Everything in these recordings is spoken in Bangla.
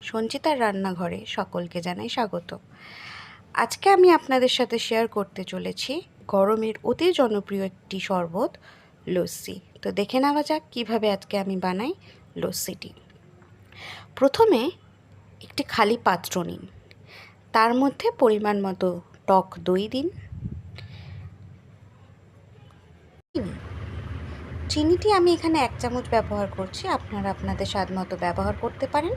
সঞ্চিতার রান্নাঘরে সকলকে জানাই স্বাগত। আজকে আমি আপনাদের সাথে শেয়ার করতে চলেছি গরমের অতি জনপ্রিয় একটি শরবত, লস্যি। তো দেখে নেওয়া যাক কীভাবে আজকে আমি বানাই লস্যিটি। প্রথমে একটি খালি পাত্র নিন, তার মধ্যে পরিমাণ মতো টক দই দিন। চিনিটি আমি এখানে 1 চামচ ব্যবহার করছি, আপনারা আপনাদের স্বাদ মতো ব্যবহার করতে পারেন।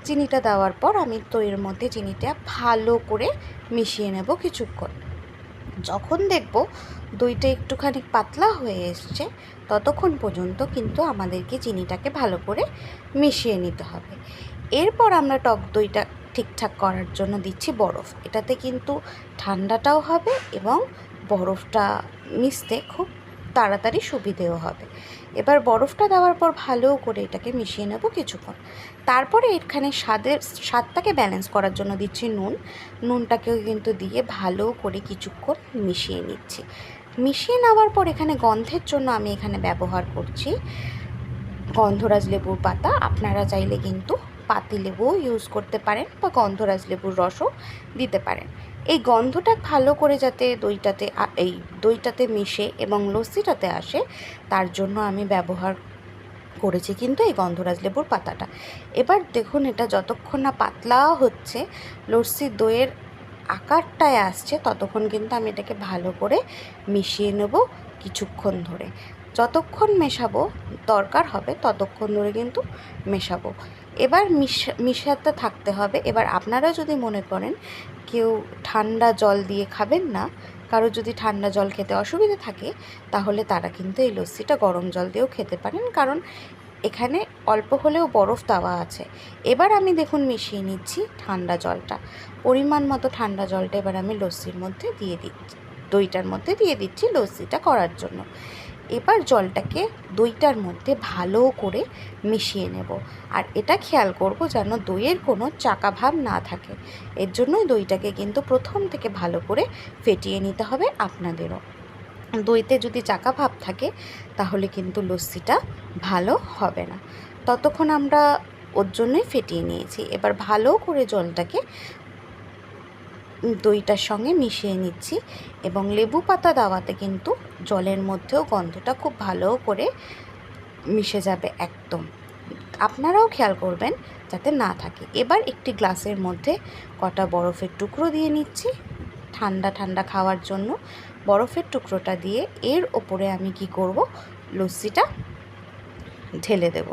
চিনিটা দেওয়ার পর আমি দইয়ের মধ্যে চিনিটা ভালো করে মিশিয়ে নেব কিছুক্ষণ। যখন দেখব দইটা একটুখানি পাতলা হয়ে এসছে, ততক্ষণ পর্যন্ত কিন্তু আমাদেরকে চিনিটাকে ভালো করে মিশিয়ে নিতে হবে। এরপর আমরা টক দইটা ঠিকঠাক করার জন্য দিচ্ছি বরফ। এটাতে কিন্তু ঠান্ডাটাও হবে এবং বরফটা মিশতে খুব তাড়াতাড়ি সুবিধেও হবে। এবার বরফটা দেওয়ার পর ভালো করে এটাকে মিশিয়ে নেব কিছুক্ষণ। তারপরে এখানে স্বাদটাকে ব্যালেন্স করার জন্য দিচ্ছি নুন। নুনটাকেও কিন্তু দিয়ে ভালো করে কিছুক্ষণ মিশিয়ে নিচ্ছি। মিশিয়ে নেওয়ার পর এখানে গন্ধের জন্য আমি এখানে ব্যবহার করছি গন্ধরাজ লেবুর পাতা। আপনারা চাইলে কিন্তু পাতিলেবুও ইউজ করতে পারেন বা গন্ধরাজ লেবুর রসও দিতে পারেন। এই গন্ধটা ভালো করে যাতে দইটাতে মিশে এবং লস্যিটাতে আসে, তার জন্য আমি ব্যবহার করেছি কিন্তু এই গন্ধরাজ লেবুর পাতাটা। এবার দেখুন, এটা যতক্ষণ না পাতলা হচ্ছে, লস্যির দইয়ের আকারটায় আসছে, ততক্ষণ কিন্তু আমি এটাকে ভালো করে মিশিয়ে নেব কিছুক্ষণ ধরে। যতক্ষণ মেশাবো দরকার হবে ততক্ষণ ধরে কিন্তু মেশাবো। এবার মিশাতে থাকতে হবে। এবার আপনারা যদি মনে করেন কেউ ঠান্ডা জল দিয়ে খাবেন না, কারো যদি ঠান্ডা জল খেতে অসুবিধা থাকে, তাহলে তারা কিন্তু এই লস্যিটা গরম জল দিয়েও খেতে পারেন, কারণ এখানে অল্প হলেও বরফ দেওয়া আছে। এবার আমি দেখুন মিশিয়ে নিচ্ছি ঠান্ডা জলটা। পরিমাণ মতো ঠান্ডা জলটা এবার আমি লস্যির মধ্যে দিয়ে দিচ্ছি, দইটার মধ্যে দিয়ে দিচ্ছি লস্যিটা করার জন্য। এবার জলটাকে দইটার মধ্যে ভালো করে মিশিয়ে নেব। আর এটা খেয়াল করব যেন দইয়ের কোনো চাকা ভাব না থাকে। এর জন্যই দইটাকে কিন্তু প্রথম থেকে ভালো করে ফেটিয়ে নিতে হবে আপনাদেরও। দইতে যদি চাকা ভাব থাকে তাহলে কিন্তু লস্যিটা ভালো হবে না। ততক্ষণ আমরা ওর জন্যই ফেটিয়ে নিয়েছি। এবার ভালো করে জলটাকে দইটার সঙ্গে মিশিয়ে নিচ্ছি এবং লেবু পাতা দেওয়াতে কিন্তু জলের মধ্যেও গন্ধটা খুব ভালো করে মিশে যাবে একদম। আপনারাও খেয়াল করবেন যাতে না থাকে। এবার একটি গ্লাসের মধ্যে কটা বরফের টুকরো দিয়ে নিচ্ছি ঠান্ডা ঠান্ডা খাওয়ার জন্য। বরফের টুকরোটা দিয়ে এর ওপরে আমি কি করব, লস্যিটা ঢেলে দেব।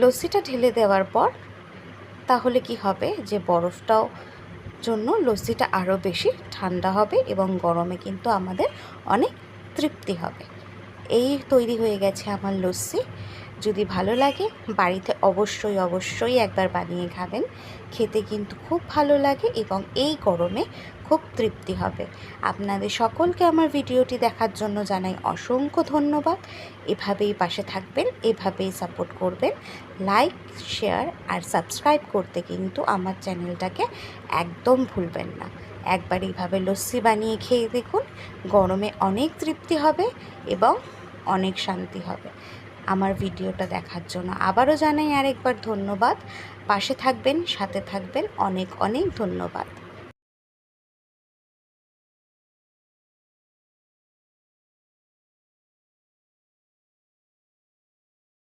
লস্যিটা ঢেলে দেওয়ার পর তাহলে কি হবে যে বরফটাও জন্য লস্যিটা আরও বেশি ঠান্ডা হবে এবং গরমে কিন্তু আমাদের অনেক তৃপ্তি হবে। এই তৈরি হয়ে গেছে আমার লস্যি। যদি ভালো লাগে বাড়িতে অবশ্যই একবার বানিয়ে খাবেন। খেতে কিন্তু খুব ভালো লাগে এবং এই গরমে খুব তৃপ্তি হবে। আপনাদের সকলকে আমার ভিডিওটি দেখার জন্য জানাই অসংখ্য ধন্যবাদ। এভাবেই পাশে থাকবেন, এভাবেই সাপোর্ট করবেন। লাইক, শেয়ার আর সাবস্ক্রাইব করতে কিন্তু আমার চ্যানেলটাকে একদম ভুলবেন না। একবার এইভাবে লস্যি বানিয়ে খেয়ে দেখুন, গরমে অনেক তৃপ্তি হবে এবং অনেক শান্তি হবে। আমার ভিডিওটা দেখার জন্য আবারও জানাই আরেকবার ধন্যবাদ। পাশে থাকবেন, সাথে থাকবেন, অনেক ধন্যবাদ।